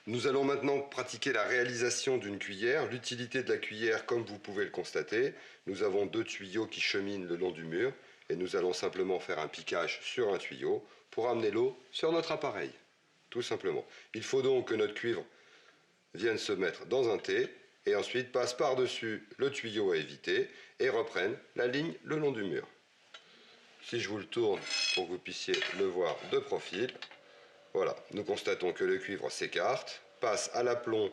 Nous allons maintenant pratiquer la réalisation d'une cuillère. L'utilité de la cuillère, comme vous pouvez le constater, nous avons deux tuyaux qui cheminent le long du mur et nous allons simplement faire un piquage sur un tuyau pour amener l'eau sur notre appareil, tout simplement. Il faut donc que notre cuivre vienne se mettre dans un T et ensuite passe par-dessus le tuyau à éviter et reprenne la ligne le long du mur. Si je vous le tourne pour que vous puissiez le voir de profil, voilà, nous constatons que le cuivre s'écarte, passe à l'aplomb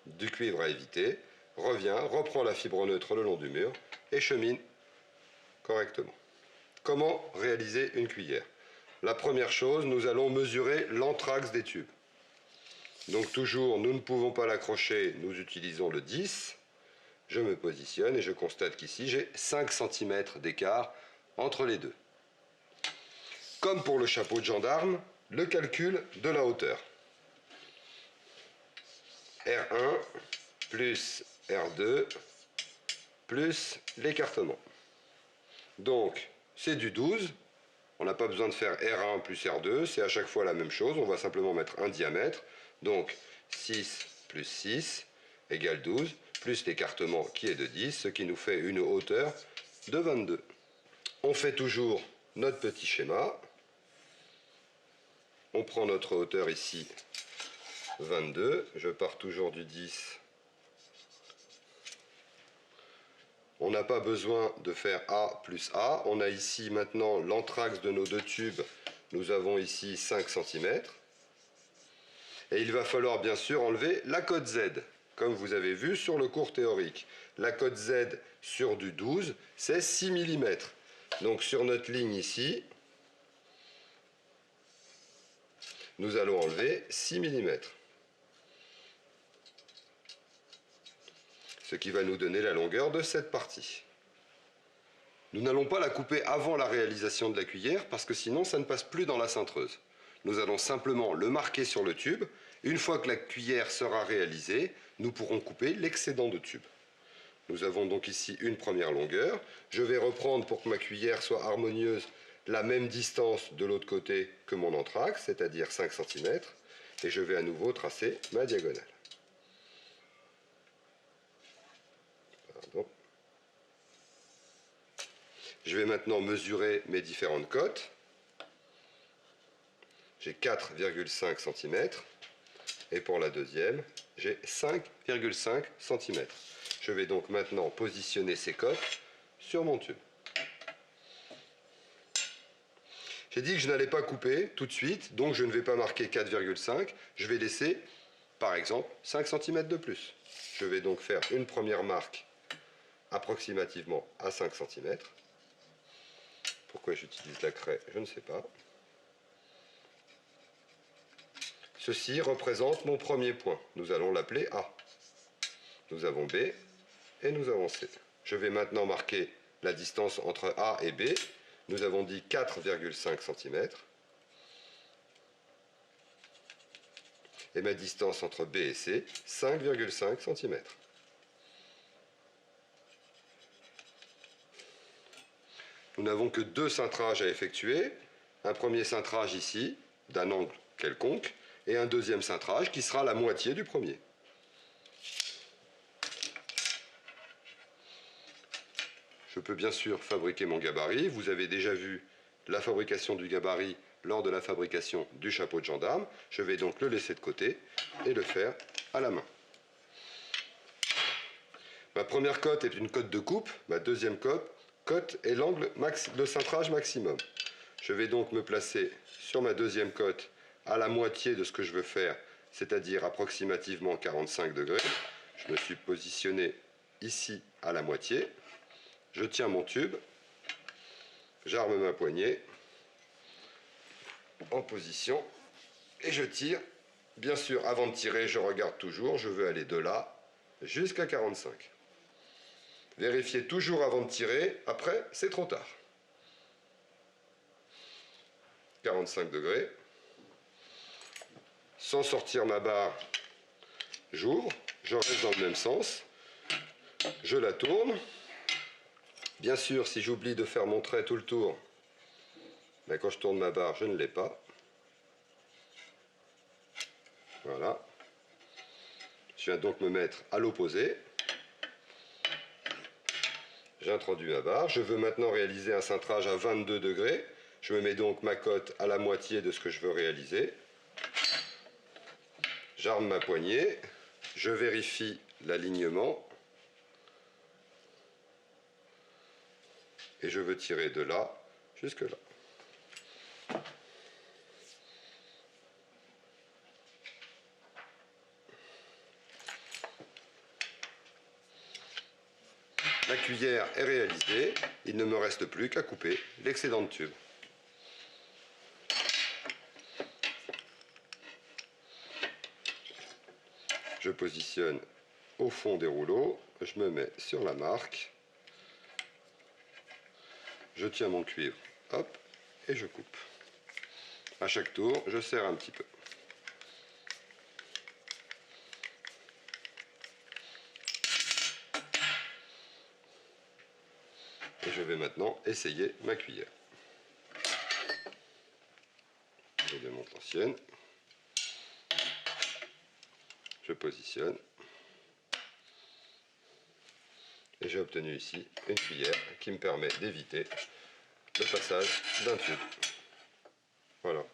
du cuivre à éviter, revient, reprend la fibre neutre le long du mur et chemine correctement. Comment réaliser une cuillère? La première chose, nous allons mesurer l'anthrax des tubes. Donc toujours, nous ne pouvons pas l'accrocher, nous utilisons le 10. Je me positionne et je constate qu'ici, j'ai 5 cm d'écart entre les deux. Comme pour le chapeau de gendarme, le calcul de la hauteur. R1 plus R2 plus l'écartement. Donc, c'est du 12. On n'a pas besoin de faire R1 plus R2, c'est à chaque fois la même chose. On va simplement mettre un diamètre. Donc, 6 plus 6 égale 12, plus l'écartement qui est de 10, ce qui nous fait une hauteur de 22. On fait toujours notre petit schéma. On prend notre hauteur ici, 22. Je pars toujours du 10. On n'a pas besoin de faire A plus A. On a ici maintenant l'anthrax de nos deux tubes. Nous avons ici 5 cm. Et il va falloir bien sûr enlever la cote Z, comme vous avez vu sur le cours théorique. La cote Z sur du 12, c'est 6 mm. Donc sur notre ligne ici, nous allons enlever 6 mm. Ce qui va nous donner la longueur de cette partie. Nous n'allons pas la couper avant la réalisation de la cuillère parce que sinon ça ne passe plus dans la cintreuse. Nous allons simplement le marquer sur le tube. Une fois que la cuillère sera réalisée, nous pourrons couper l'excédent de tube. Nous avons donc ici une première longueur. Je vais reprendre pour que ma cuillère soit harmonieuse la même distance de l'autre côté que mon anthrax, c'est-à-dire 5 cm. Et je vais à nouveau tracer ma diagonale. Pardon. Je vais maintenant mesurer mes différentes cotes. J'ai 4,5 cm et pour la deuxième, j'ai 5,5 cm. Je vais donc maintenant positionner ces cotes sur mon tube. J'ai dit que je n'allais pas couper tout de suite, donc je ne vais pas marquer 4,5, je vais laisser par exemple 5 cm de plus. Je vais donc faire une première marque approximativement à 5 cm. Pourquoi j'utilise la craie, je ne sais pas. Ceci représente mon premier point. Nous allons l'appeler A. Nous avons B et nous avons C. Je vais maintenant marquer la distance entre A et B. Nous avons dit 4,5 cm. Et ma distance entre B et C, 5,5 cm. Nous n'avons que deux cintrages à effectuer. Un premier cintrage ici, d'un angle quelconque, et un deuxième cintrage qui sera la moitié du premier. Je peux bien sûr fabriquer mon gabarit. Vous avez déjà vu la fabrication du gabarit lors de la fabrication du chapeau de gendarme. Je vais donc le laisser de côté et le faire à la main. Ma première cote est une cote de coupe. Ma deuxième cote est l'angle de cintrage maximum. Je vais donc me placer sur ma deuxième cote à la moitié de ce que je veux faire, c'est-à-dire approximativement 45 degrés. Je me suis positionné ici à la moitié. Je tiens mon tube, j'arme ma poignée en position et je tire. Bien sûr, avant de tirer, je regarde toujours, je veux aller de là jusqu'à 45. Vérifiez toujours avant de tirer, après c'est trop tard. 45 degrés. Sans sortir ma barre, j'ouvre, je reste dans le même sens, je la tourne. Bien sûr, si j'oublie de faire mon trait tout le tour, ben quand je tourne ma barre, je ne l'ai pas. Voilà. Je viens donc me mettre à l'opposé. J'introduis ma barre. Je veux maintenant réaliser un cintrage à 22 degrés. Je me mets donc ma cote à la moitié de ce que je veux réaliser. J'arme ma poignée. Je vérifie l'alignement. Et je veux tirer de là jusque là. La cuillère est réalisée, il ne me reste plus qu'à couper l'excédent de tube. Je positionne au fond des rouleaux, je me mets sur la marque, je tiens mon cuivre, hop, et je coupe. À chaque tour, je serre un petit peu. Et je vais maintenant essayer ma cuillère. Je démonte l'ancienne. Je positionne. Et j'ai obtenu ici une cuillère qui me permet d'éviter le passage d'un tube. Voilà.